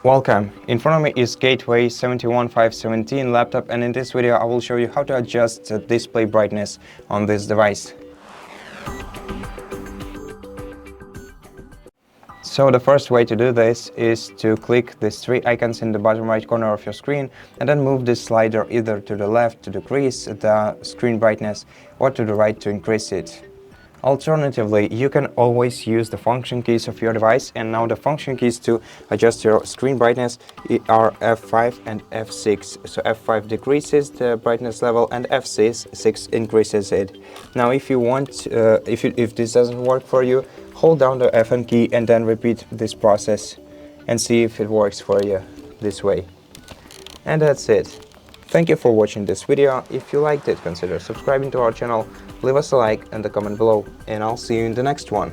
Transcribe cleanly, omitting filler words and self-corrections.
Welcome. In front of me is Gateway GWNR71517 laptop, and in this video I will show you how to adjust the display brightness on this device. So the first way to do this is to click these three icons in the bottom right corner of your screen and then move this slider either to the left to decrease the screen brightness or to the right to increase it. Alternatively, you can always use the function keys of your device, and now the function keys to adjust your screen brightness are F5 and F6. So F5 decreases the brightness level and F6 increases it. Now if you want, if this doesn't work for you, hold down the Fn key and then repeat this process and see if it works for you this way. And that's it. Thank you for watching this video. If you liked it, consider subscribing to our channel, leave us a like and a comment below, and I'll see you in the next one.